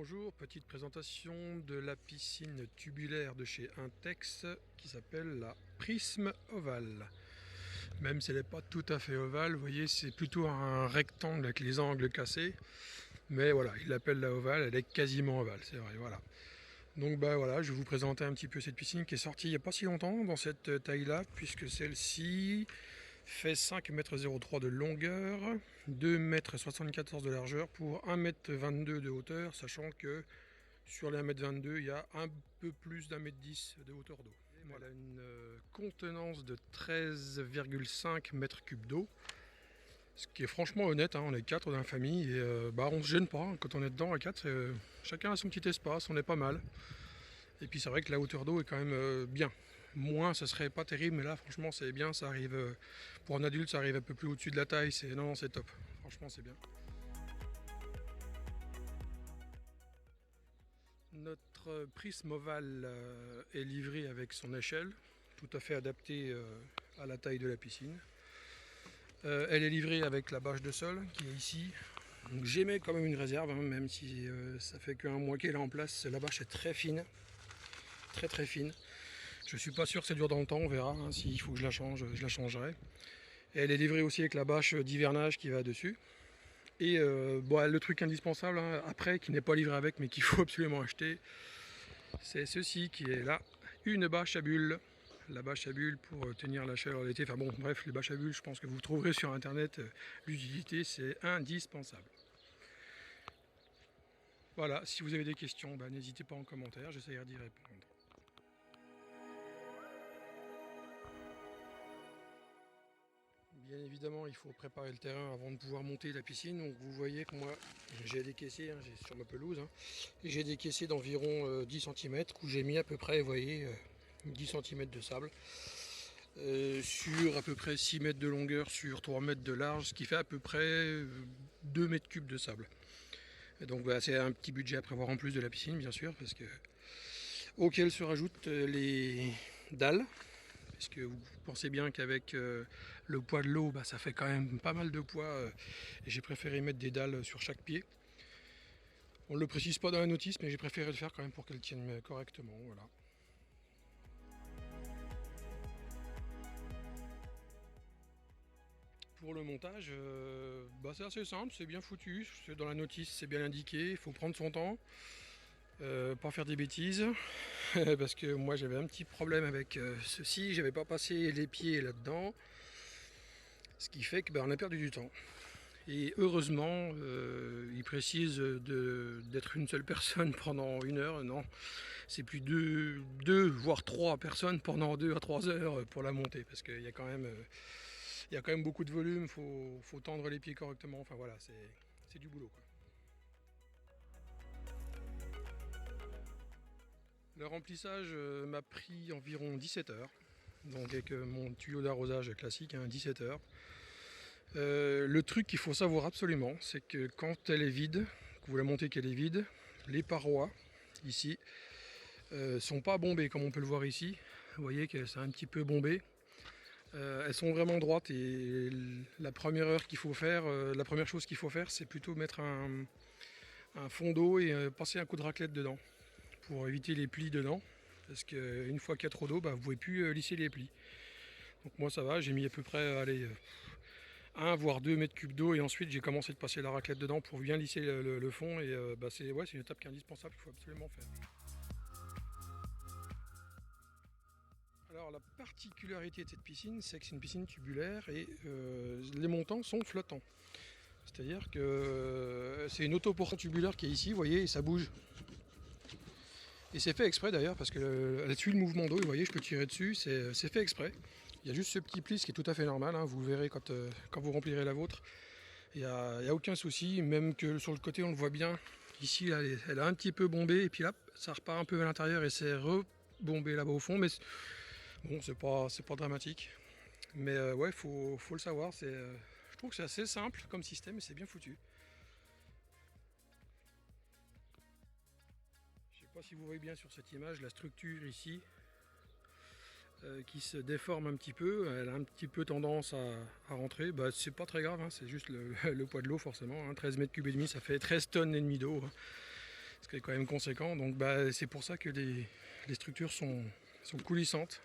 Bonjour, petite présentation de la piscine tubulaire de chez Intex qui s'appelle la Prisme Ovale. Même si elle n'est pas tout à fait ovale, vous voyez, c'est plutôt un rectangle avec les angles cassés. Mais voilà, il l'appelle la ovale, elle est quasiment ovale, c'est vrai, voilà. Donc voilà, je vais vous présenter un petit peu cette piscine qui est sortie il n'y a pas si longtemps dans cette taille-là, puisque celle-ci fait 5,03 m de longueur, 2,74 m de largeur pour 1,22 m de hauteur, sachant que sur les 1,22 m, il y a un peu plus d'1,10 m de hauteur d'eau. Voilà une contenance de 13,5 m3 d'eau, ce qui est franchement honnête, hein. On est 4 dans la famille et on ne se gêne pas, hein. Quand on est dedans à 4, chacun a son petit espace, on est pas mal. Et puis c'est vrai que la hauteur d'eau est quand même bien. Moins, ça serait pas terrible, mais là franchement c'est bien, ça arrive pour un adulte, ça arrive un peu plus au-dessus de la taille, non, c'est top. Franchement c'est bien. Notre prisme ovale est livré avec son échelle, tout à fait adaptée à la taille de la piscine. Elle est livrée avec la bâche de sol qui est ici. Donc j'émets quand même une réserve, hein, même si ça fait qu'un mois qu'elle est en place. La bâche est très fine, très fine. Je suis pas sûr que ça dure dans le temps, on verra. Hein, s'il faut que je la change, je la changerai. Et elle est livrée aussi avec la bâche d'hivernage qui va dessus. Et le truc indispensable, hein, après, qui n'est pas livré avec, mais qu'il faut absolument acheter, c'est ceci qui est là, une bâche à bulles. La bâche à bulles pour tenir la chaleur l'été. Enfin bon, bref, les bâches à bulles, je pense que vous trouverez sur internet l'utilité, c'est indispensable. Voilà, si vous avez des questions, n'hésitez pas en commentaire, j'essaierai d'y répondre. Bien évidemment, il faut préparer le terrain avant de pouvoir monter la piscine. Donc vous voyez que moi, j'ai des caissiers, hein, sur ma pelouse, hein, et j'ai des caissiers d'environ 10 cm où j'ai mis à peu près, vous voyez, 10 cm de sable. Sur à peu près 6 mètres de longueur sur 3 mètres de large, ce qui fait à peu près 2 mètres cubes de sable. Et donc c'est un petit budget à prévoir en plus de la piscine, bien sûr, parce que auquel se rajoutent les dalles. Parce que vous pensez bien qu'avec le poids de l'eau, ça fait quand même pas mal de poids. Et j'ai préféré mettre des dalles sur chaque pied. On ne le précise pas dans la notice, mais j'ai préféré le faire quand même pour qu'elle tienne correctement. Voilà. Pour le montage, c'est assez simple, c'est bien foutu. Dans la notice, c'est bien indiqué. Il faut prendre son temps. Pas faire des bêtises. Parce que moi j'avais un petit problème avec ceci, j'avais pas passé les pieds là-dedans, ce qui fait que on a perdu du temps. Et heureusement, il précise d'être une seule personne pendant 1 heure. Non, c'est plus deux voire 3 personnes pendant 2 à 3 heures pour la monter, parce qu'il y a quand même beaucoup de volume, faut tendre les pieds correctement. Enfin voilà, c'est du boulot, quoi. Le remplissage m'a pris environ 17 heures, donc avec mon tuyau d'arrosage classique, 17 heures. Le truc qu'il faut savoir absolument, c'est que quand elle est vide, que vous la montez qu'elle est vide, les parois ici sont pas bombées comme on peut le voir ici. Vous voyez que c'est un petit peu bombé. Elles sont vraiment droites et la première chose qu'il faut faire, c'est plutôt mettre un fond d'eau et passer un coup de raclette dedans, pour éviter les plis dedans, parce qu'une fois qu'il y a trop d'eau, vous ne pouvez plus lisser les plis. Donc moi ça va, j'ai mis à peu près 1 voire 2 mètres cubes d'eau, et ensuite j'ai commencé de passer la raclette dedans pour bien lisser le fond, et c'est une étape qui est indispensable, qu'il faut absolument faire. Alors la particularité de cette piscine, c'est que c'est une piscine tubulaire et les montants sont flottants. C'est-à-dire que c'est une autoportion tubulaire qui est ici, vous voyez, et ça bouge. Et c'est fait exprès d'ailleurs, parce qu'elle suit le mouvement d'eau, vous voyez, je peux tirer dessus, c'est fait exprès. Il y a juste ce petit pli, ce qui est tout à fait normal, hein, vous le verrez quand vous remplirez la vôtre. Il n'y a aucun souci, même que sur le côté on le voit bien. Ici, là, elle a un petit peu bombé, et puis là, ça repart un peu vers l'intérieur et c'est rebombé là-bas au fond. Mais bon, c'est pas dramatique. Mais faut le savoir, je trouve que c'est assez simple comme système et c'est bien foutu. Je ne sais pas si vous voyez bien sur cette image la structure ici qui se déforme un petit peu. Elle a un petit peu tendance à rentrer. C'est pas très grave, hein, c'est juste le poids de l'eau forcément. 13 mètres cubes et demi, ça fait 13 tonnes et demie d'eau. qui est quand même conséquent. Donc c'est pour ça que les structures sont coulissantes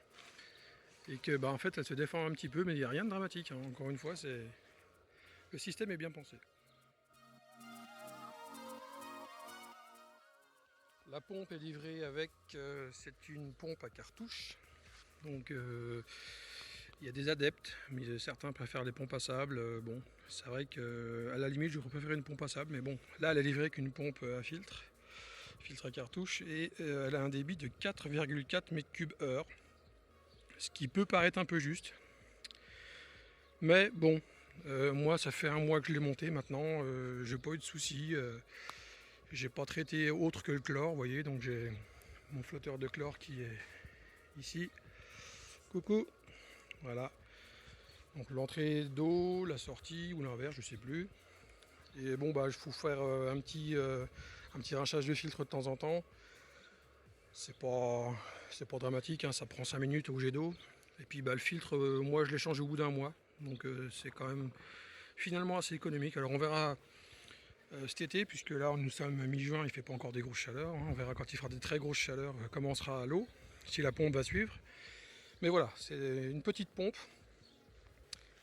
et que en fait elles se défendent un petit peu, mais il n'y a rien de dramatique, hein. Encore une fois, le système est bien pensé. La pompe est livrée avec, c'est une pompe à cartouche. Donc il y a des adeptes, mais certains préfèrent les pompes à sable. Bon, c'est vrai qu'à la limite, je préférerais une pompe à sable, mais bon, là, elle est livrée qu'une pompe à filtre à cartouche, et elle a un débit de 4,4 m3/h, ce qui peut paraître un peu juste. Mais bon, moi, ça fait un mois que je l'ai monté maintenant, j'ai pas eu de soucis. J'ai pas traité autre que le chlore, vous voyez, donc j'ai mon flotteur de chlore qui est ici. Coucou, voilà. Donc l'entrée d'eau, la sortie ou l'inverse, je sais plus. Et bon il faut faire un petit rinçage de filtre de temps en temps. C'est pas dramatique, hein, ça prend 5 minutes au jet d'eau. Et puis le filtre, moi je l'ai changé au bout d'un mois. Donc c'est quand même finalement assez économique. Alors on verra cet été, puisque là nous sommes mi-juin, il fait pas encore des grosses chaleurs, hein. On verra quand il fera des très grosses chaleurs comment on sera à l'eau, si la pompe va suivre. Mais voilà, c'est une petite pompe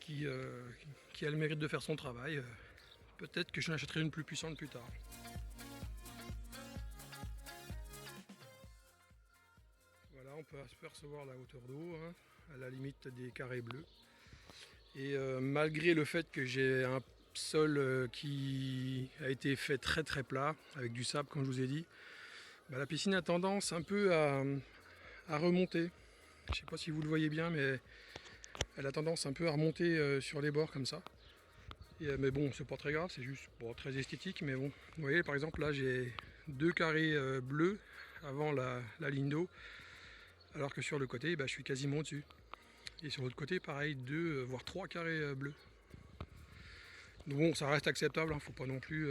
qui a le mérite de faire son travail. Peut-être que je n'achèterai une plus puissante plus tard. Voilà, on peut apercevoir la hauteur d'eau, hein, à la limite des carrés bleus. Et malgré le fait que j'ai un sol qui a été fait très très plat, avec du sable comme je vous ai dit, la piscine a tendance un peu à remonter. Je ne sais pas si vous le voyez bien, mais elle a tendance un peu à remonter sur les bords comme ça. Mais bon, c'est pas très grave, c'est juste très esthétique. Mais bon, vous voyez, par exemple, là j'ai 2 carrés bleus avant la ligne d'eau, alors que sur le côté, je suis quasiment au-dessus. Et sur l'autre côté, pareil, 2 voire 3 carrés bleus. Donc bon, ça reste acceptable, hein, faut pas non plus,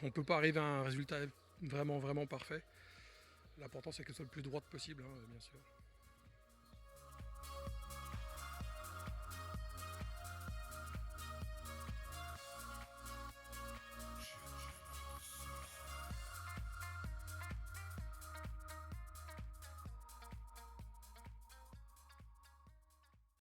on peut pas arriver à un résultat vraiment parfait. L'important c'est que ce soit le plus droit possible, hein, bien sûr.